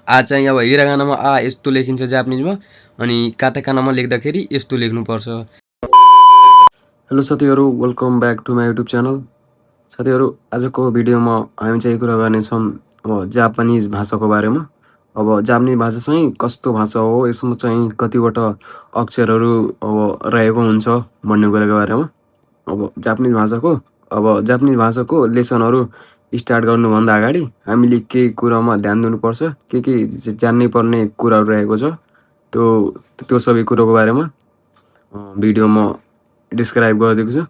आ चाहिँ अब हिरागानामा आ यस्तो लेखिन्छ जापानिजमा, अनि काताकानामा लेख्दाखेरि यस्तो लेख्नुपर्छ। हेलो साथीहरू, welcome back to my YouTube channel. साथीहरू, आजको भिडियोमा हामी चाहिँ कुरा गर्नेछौँ अब जापानिज भाषाको बारेमा। अब जापानिज भाषा चाहिँ कस्तो भाषा हो, यसमा चाहिँ कतिवटा अक्षरहरू अब रहेको हुन्छ भन्ने कुराको बारेमा। अब जापानिज भाषाको लेसनहरू स्टार्ट गर्नुभन्दा अगाडि हामीले केही कुरामा ध्यान दिनुपर्छ, के जान्नै पर्ने कुराहरू रहेको छ, त्यो सबै कुरोको बारेमा भिडियोमा डिस्क्राइब गरिदिएको छु।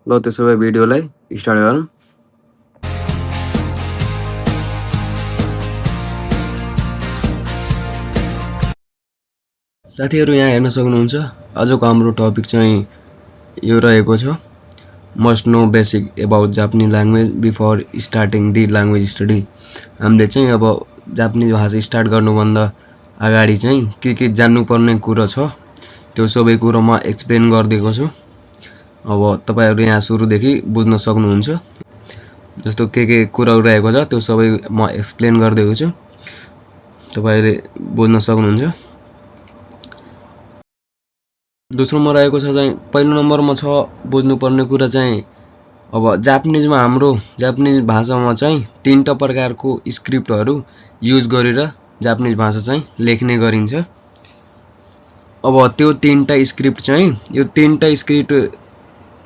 ल त्यसो भए भिडियोलाई स्टार्ट गरौँ। साथीहरू, यहाँ हेर्न सक्नुहुन्छ आजको हाम्रो टपिक चाहिँ यो रहेको छ, must know basic about Japanese language before starting the language study. हामीले चाहिँ अब जापानिज भाषा स्टार्ट गर्नुभन्दा अगाडि चाहिँ के जान्नुपर्ने कुरो छ त्यो सबै कुरो म एक्सप्लेन गरिदिएको छु। अब तपाईहरु यहाँ सुरुदेखि बुझ्न सक्नुहुन्छ। जस्तो के कुराहरु रहेको छ त्यो सबै म एक्सप्लेन गरिदिएको छु, तपाईहरुले बुझ्न सक्नुहुन्छ। दोस्रोमा रहेको छ चाहिँ पहिलो नम्बरमा छ बुझ्नुपर्ने कुरा चाहिँ अब जापानिज भाषामा चाहिँ तीनटा प्रकारको स्क्रिप्टहरु युज गरेर जापानिज भाषा चाहिँ लेख्ने गरिन्छ। अब त्यो तीनटा स्क्रिप्ट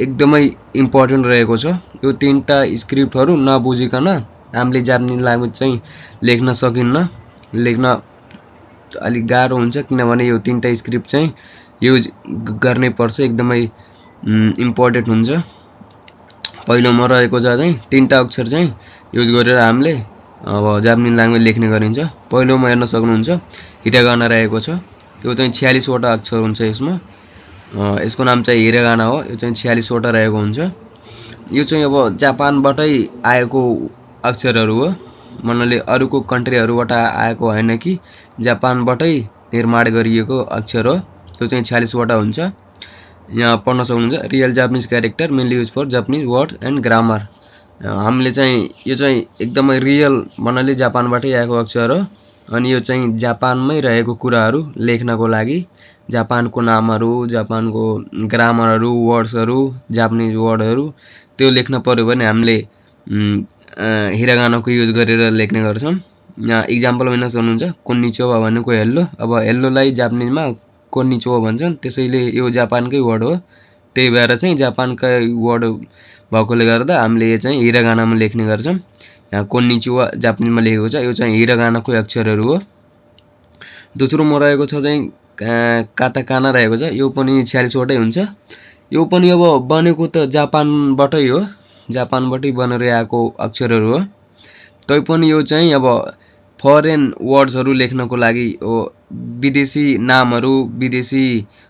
एकदमै इम्पोर्टेन्ट रहेको छ। यो तीनटा स्क्रिप्टहरु नबुझिकन हामीले जापानिज ल्याङ्ग्वेज चाहिँ लेख्न सकिन्न, लेख्न अलि गाह्रो हुन्छ, किनभने यो तीनटा स्क्रिप्ट चाहिँ युज गर्नै पर्छ, एकदमै इम्पोर्टेन्ट हुन्छ। पहिलोमा रहेको चाहिँ तीनटा अक्षर चाहिँ युज गरेर हामीले अब जापानिज ल्याङ्ग्वेज लेख्ने गरिन्छ। पहिलोमा हेर्न सक्नुहुन्छ हिरागाना रहेको छ, यो चाहिँ 46 वटा अक्षर हुन्छ यसमा। यसको नाम चाहिँ हिरागाना हो। यो चाहिँ 46 वटा रहेको हुन्छ। यो चाहिँ अब जापानबाटै आएको अक्षरहरु हो, मनले अरुको कन्ट्रीहरुबाट आएको हैन कि जापानबाटै निर्माण गरिएको अक्षर हो। यो चाहिँ 46 वटा हुन्छ। यहाँ पढ्न सक्नुहुन्छ real Japanese character mainly use for Japanese word and grammar. हामीले चाहिँ यो चाहिँ एकदमै रियल मनले जापानबाटै आएको अक्षर हो, अनि यो चाहिँ जापानमै रहेको कुराहरु लेख्नको लागि जापानको नामहरु, जापानको ग्रामरहरु, वर्ड्सहरु, जापानिज वर्डहरु त्यो लेख्न पर्यो भने हामीले हिरागानाको युज गरेर लेख्ने गर्छौं। यहाँ एक्जाम्पल हेर्न सक्नुहुन्छ कोन्निचिवा भनेको हेल्लो। अब हेल्लोलाई जापानिजमा कोन्निचिवा भन्छन्, त्यसैले यो जापानकै वर्ड हो। त्यही भएर चाहिँ जापानकै वर्ड भएकोले गर्दा हामीले यो चाहिँ हिरागानामा लेख्ने गर्छौं। यहाँ कोन्निचिवा जापानिजमा लेखेको छ, यो चाहिँ हिरागानाको अक्षरहरु हो। दोस्रोमा रहेको छ चाहिँ काताकाना रहेको छ, यो पनि 46 वटै हुन्छ। यो पनि अब बनेको त जापानबाटै हो, जापानबाटै बनेर आएको अक्षरहरु हो। तैपनि यो चाहिँ अब फरेन वर्ड्सहरु लेख्नको लागि विदेशी नामहरु, विदेशी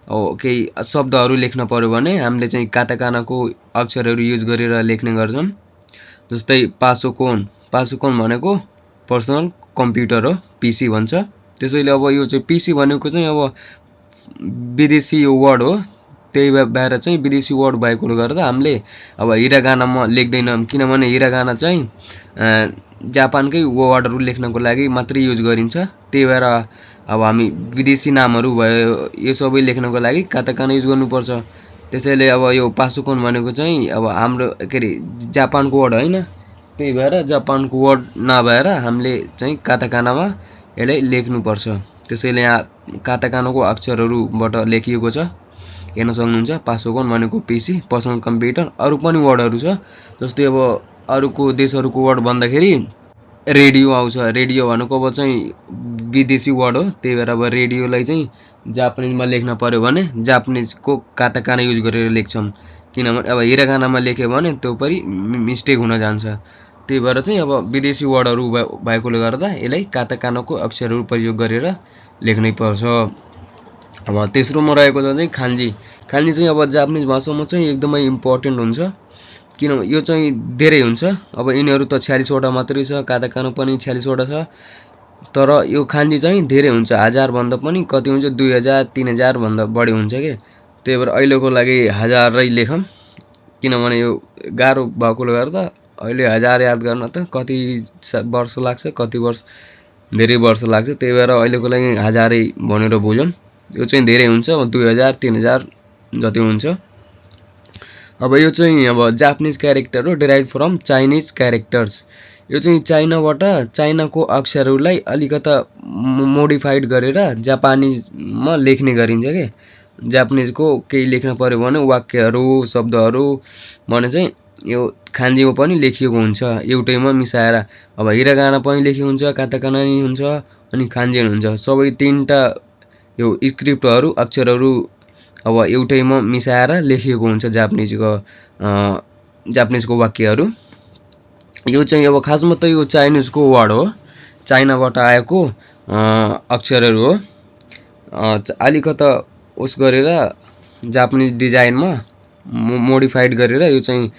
केही शब्दहरु लेख्न पर्यो भने हामीले चाहिँ काताकानाको अक्षरहरु युज गरेर लेख्ने गर्छौं। जस्तै पासोकोन भनेको पर्सनल कम्प्युटर हो, पीसी भन्छ। त्यसैले अब यो चाहिँ पीसी भनेको चाहिँ अब विदेशी वर्ड हो। त्यही भएर चाहिँ विदेशी वर्ड भएकोले गर्दा हामीले अब हिरागानामा लेख्दैनौं, किनभने हिरागाना चाहिँ जापानकै वर्डहरु लेख्नको लागि मात्रै युज गरिन्छ। त्यही भएर अब हामी विदेशी नामहरु भयो यो सबै लेख्नको लागि काताकाना युज गर्नुपर्छ। त्यसैले अब यो पासोकोन भनेको चाहिँ अब हाम्रो जापानको वर्ड हैन, त्यही भएर जापानको वर्ड नभएर हामीले चाहिँ काताकानामा यसलाई लेख्नुपर्छ। त्यसैले यहाँ काताकानाको अक्षरहरुबाट लेखिएको छ, हेर्न सक्नुहुन्छ। पासोकोन भनेको पीसी पर्सनल कम्प्युटर। अरु पनि वर्डहरु छ, जस्तै अब अरुको देशहरुको वर्ड भन्दाखेरि रेडियो आउँछ। रेडियो भनेको अब चाहिँ विदेशी वर्ड हो, त्यही भएर अब रेडियोलाई चाहिँ जापानिजमा लेख्न पर्यो भने जापानिजको काताकाना युज गरेर लेख्छौं, किनभने अब हिरागानामा लेख्यो भने त्यो पनि मिस्टेक हुन जान्छ। त्यही भएर चाहिँ अब विदेशी वर्डहरु भएकोले गर्दा यसलाई काताकानाको अक्षरहरु प्रयोग गरेर लेख्नै पर्छ। अब तेस्रोमा रहेको छ चाहिँ खान्जी चाहिँ अब जापानिज भाषामा चाहिँ एकदमै इम्पोर्टेन्ट हुन्छ, किन यो चाहिँ धेरै हुन्छ। अब यिनीहरु त 46 वटा मात्रै छ, काताकाना पनि 46 वटा छ, तर यो खान्जी चाहिँ धेरै हुन्छ। 1000 भन्दा पनि कति हुन्छ, 2000 3000 भन्दा बढी हुन्छ के। त्यही भएर अहिलेको लागि 1000 रै लेखौं, किनभने यो गाह्रो भएकोले गर्दा अहिले 1000 याद गर्न त कति वर्ष लाग्छ, कति वर्ष धेरै वर्ष लाग्छ। त्यही भएर अहिलेको लागि 1000 भनेर बुझौँ। यो चाहिँ धेरै हुन्छ, 2000 3000 जति हुन्छ। अब यो चाहिँ अब जापानिज क्यारेक्टर हो, डेराइभ फ्रम चाइनिज क्यारेक्टर्स। यो चाहिँ चाइनाबाट चाइनाको अक्षरहरूलाई अलिकता मोडिफाइड गरेर जापानिजमा लेख्ने गरिन्छ के। जापानिजको केही लेख्न पर्यो भने वाक्यहरू शब्दहरू भने चाहिँ यो खान्जीमा पनि लेखिएको हुन्छ एउटैमा मिसाएर। अब हिरागाना पनि लेखिएको हुन्छ, काताकाना नि हुन्छ अनि खान्जी हुन्छ। सबै तीनटा यो स्क्रिप्टहरू अक्षरहरू अब एउटैमा मिसाएर लेखिएको हुन्छ जापानिजको वाक्यहरू। यो चाहिँ अब खासमा त यो चाइनिजको वर्ड हो, चाइनाबाट आएको अक्षरहरू हो। अलिकता उस गरेर जापानिज डिजाइनमा मोडिफाइड गरेर यो चाहिँ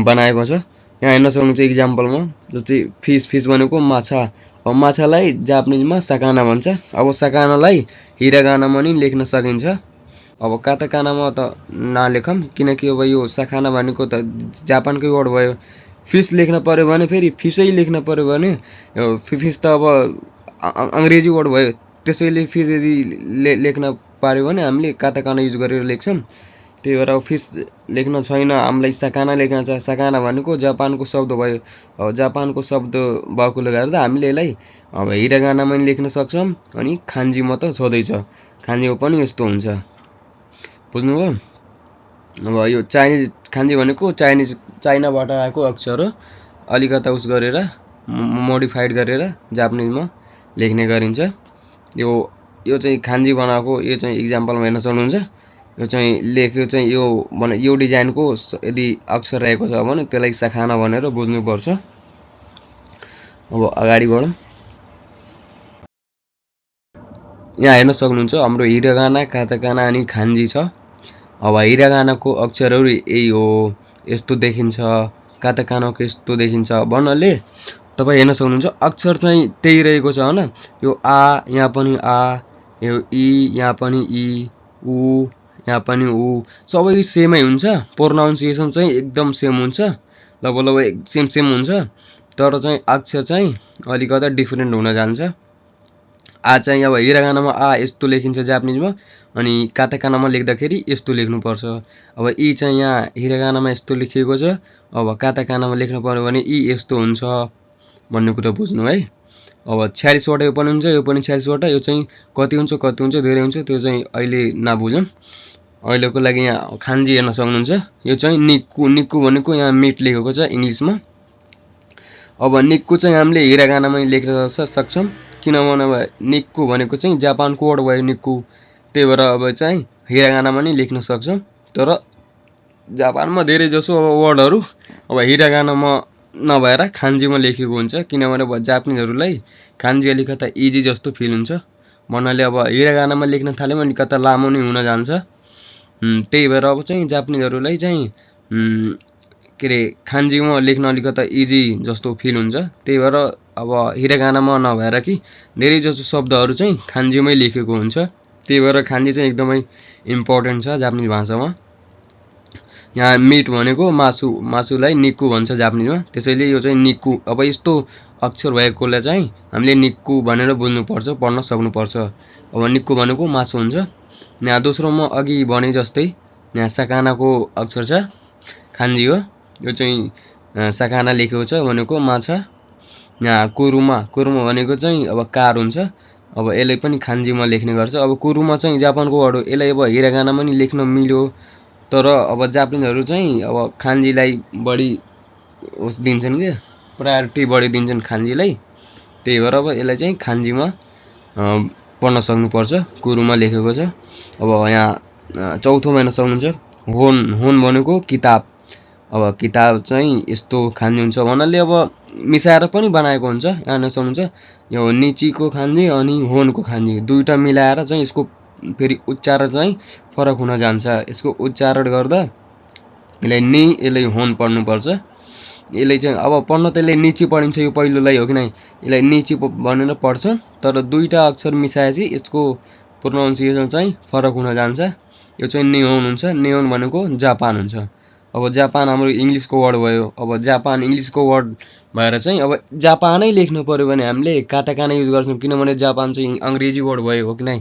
बनाएको छ। यहाँ हेर्न सक्नुहुन्छ इक्जाम्पलमा, जस्तै फिस भनेको माछा। अब माछालाई जापानिजमा सकाना भन्छ। अब सकानालाई हिरागानामा नि लेख्न सकिन्छ। अब काताकानामा त नलेखौँ, किनकि अब यो सकाना भनेको त जापानकै वर्ड भयो। फिस लेख्न पर्यो भने फेरि फिसै लेख्न पर्यो भने फिस त अब अङ्ग्रेजी वर्ड भयो। त्यसैले फिस यदि लेख्न पार्यो भने हामीले काताकाना युज गरेर लेख्छौँ। त्यही भएर फिस लेख्न छैन, हामीलाई सकाना लेख्न छ। सकाना भनेको जापानको शब्द भयो। अब जापानको शब्द भएकोले गर्दा हामीले यसलाई अब हिरागानामा पनि लेख्न सक्छौँ अनि खान्जीमा त छँदैछ, खान्जीमा पनि यस्तो हुन्छ। बुझ्नुभयो? अब यो चाइनिज खान्जी भनेको चाइनाबाट आएको अक्षर हो, अलिकता उस गरेर मोडिफाइड गरेर जापानिजमा लेख्ने गरिन्छ। यो चाहिँ खान्जी बनाएको यो चाहिँ इक्जाम्पलमा हेर्न सक्नुहुन्छ। यो चाहिँ लेख्यो चाहिँ यो डिजाइनको यदि अक्षर रहेको छ भने त्यसलाई सखाना भनेर बुझ्नुपर्छ। अब अगाडि बढौँ। यहाँ हेर्न सक्नुहुन्छ हाम्रो हिरागाना, काताकाना अनि खान्जी छ। अब हिरागानाको अक्षरहरू यही हो, यस्तो देखिन्छ, काताकानाको यस्तो देखिन्छ भन्नाले तपाईँ हेर्न सक्नुहुन्छ अक्षर चाहिँ त्यही रहेको छ हैन। यो आ यहाँ पनि आ, यो इ यहाँ पनि इ, उ यहाँ पनि उ, सबै सेमै हुन्छ। प्रोनाउन्सिएसन चाहिँ एकदम सेम हुन्छ, लगभग सेम हुन्छ। तर चाहिँ अक्षर चाहिँ अलिकता डिफरेन्ट हुन जान्छ। आ चाहिँ अब हिरागानामा आ यस्तो लेखिन्छ जापानिजमा, अनि काताकानामा लेख्दाखेरि यस्तो लेख्नुपर्छ। अब इ चाहिँ यहाँ हिरागानामा यस्तो लेखिएको छ, अब काताकानामा लेख्नु पर्यो भने इ यस्तो हुन्छ भन्ने कुरा बुझ्नु है। अब 46 वटा यो पनि हुन्छ, यो पनि 46 वटा। यो चाहिँ कति हुन्छ धेरै हुन्छ त्यो चाहिँ अहिले नबुझौँ। अहिलेको लागि यहाँ खान्जी हेर्न सक्नुहुन्छ। यो चाहिँ निक्कु भनेको यहाँ मिट लेखेको छ इङ्ग्लिसमा। अब निक्कु चाहिँ हामीले हिरागानामा लेख्न सक्छौँ, किनभने अब निक्कु भनेको चाहिँ जापानको वर्ड भयो निक्कु। त्यही भएर अब चाहिँ हिरागानामा नि लेख्न सक्छौँ। तर जापानमा धेरै जसो अब वर्डहरू अब हिरागानामा नभएर खान्जीमा लेखेको हुन्छ, किनभने अब जापानिजहरूलाई खान्जी अलिकता इजी जस्तो फिल हुन्छ भन्नाले अब हिरागानामा लेख्न थाल्यो भने अलिकता लामो नै हुन जान्छ। त्यही भएर अब चाहिँ जापानिजहरूलाई चाहिँ के अरे खान्जीमा लेख्न अलिकता इजी जस्तो फिल हुन्छ। त्यही भएर अब हिरागानामा नभएर कि धेरै जसो शब्दहरू चाहिँ खान्जीमै लेखेको हुन्छ। त्यही भएर खान्जी चाहिँ एकदमै इम्पोर्टेन्ट छ जापानिज भाषामा। यहाँ मिट भनेको मासुलाई निक्कु भन्छ जापानिजमा, त्यसैले यो चाहिँ निक्कु। अब यस्तो अक्षर भएकोले चाहिँ हामीले निक्कु भनेर बुझ्नुपर्छ, पढ्न सक्नुपर्छ। अब निक्कु भनेको मासु हुन्छ। यहाँ दोस्रोमा अघि भने जस्तै यहाँ सकानाको अक्षर छ, खान्जी हो। यो चाहिँ सकाना लेखेको छ भनेको माछा। यहाँ कुरुमा भनेको चाहिँ अब कार हुन्छ। अब यसलाई पनि खान्जीमा लेख्ने गर्छ। अब कुरुमा चाहिँ जापानको वर्ड हो, यसलाई अब हिरागानामा नि लेख्न मिल्यो। तर अब जापानिजहरू चाहिँ अब खान्जीलाई बढी उस दिन्छन् के, प्रायोरिटी बढी दिन्छन् खान्जीलाई। त्यही भएर अब यसलाई चाहिँ खान्जीमा पढ्न सक्नुपर्छ, कुरुमा लेखेको छ। अब यहाँ चौथोमा हेर्न सक्नुहुन्छ होन भनेको किताब। अब किताब चाहिँ यस्तो खान्जी हुन्छ भन्नाले अब मिसाएर पनि बनाएको हुन्छ। यहाँ हेर्न सक्नुहुन्छ यो निचीको खान्जी अनि होनको खान्जी दुईटा मिलाएर चाहिँ यसको फेरि उच्चारण चाहिँ फरक हुन जान्छ। यसको उच्चारण गर्दा यसलाई नि यसलाई होन पढ्नुपर्छ। यसलाई चाहिँ अब पढ्न त यसलाई निची पढिन्छ, यो पहिलोलाई हो कि नै, यसलाई निची भनेर पढ्छ। तर दुईटा अक्षर मिसाएपछि यसको प्रोनाउन्सिएसन चाहिँ फरक हुन जान्छ। यो चाहिँ निहोन हुन्छ। निहोन भनेको जापान हुन्छ। अब जापान हाम्रो इङ्ग्लिसको वर्ड भयो। अब जापान इङ्ग्लिसको वर्ड भएर चाहिँ अब जापानै लेख्नु पर्यो भने हामीले काटाकाना युज गर्छौँ, किनभने जापान चाहिँ अङ्ग्रेजी वर्ड भयो हो कि नै।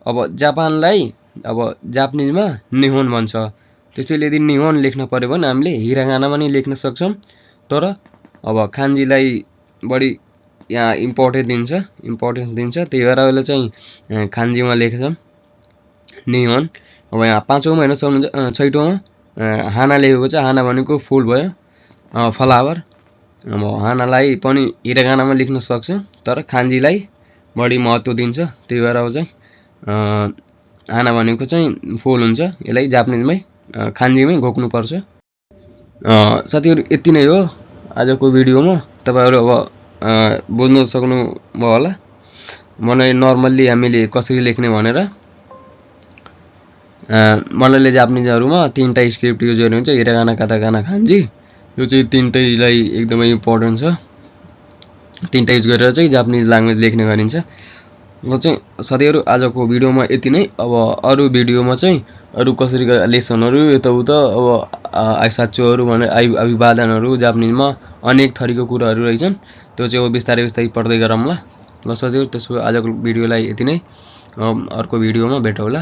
अब जापानलाई अब जापानिजमा निहोन भन्छ, त्यसैले यदि निहोन लेख्न पर्यो भने हामीले हिरागानामा नै लेख्न सक्छौँ। तर अब खान्जीलाई बढी यहाँ इम्पोर्टेन्स दिन्छ, त्यही भएर अहिले चाहिँ खान्जीमा लेख्छौँ निहोन। अब यहाँ 5औँमा हेर्न सक्नुहुन्छ, 6औँमा हाना लेखेको छ। हाना भनेको फुल भयो, फ्लावर। अब हानालाई पनि हिरागानामा लेख्न सक्छौँ, तर खान्जीलाई बढी महत्त्व दिन्छ, त्यही भएर अब चाहिँ हाना भनेको चाहिँ फुल हुन्छ, यसलाई जापानिजमै खान्जीमै घोक्नुपर्छ। साथीहरू यति नै हो आजको भिडियोमा। तपाईँहरू अब बुझ्न सक्नुभयो होला मलाई नर्मल्ली हामीले कसरी लेख्ने भनेर। मनले जापानिजहरूमा 3टा स्क्रिप्ट युज गर्ने हुन्छ, हिरागाना, काटाकाना, खान्जी। यो चाहिँ 3टैलाई एकदमै इम्पोर्टेन्ट छ। 3टा युज गरेर चाहिँ जापानिज ल्याङ्ग्वेज लेख्ने गरिन्छ। र चाहिँ साथीहरू आजको भिडियोमा यति नै। अब अरू भिडियोमा चाहिँ अरू कसरी लेसनहरू यताउता अब आइसाचोहरू भनेर अभिवादनहरू जापानिजमा अनेक थरीको कुराहरू रहेछन्, त्यो चाहिँ अब बिस्तारै पढ्दै गरौँला। ल साथीहरू, त्यसो आजको भिडियोलाई यति नै। अर्को भिडियोमा भेटौँला।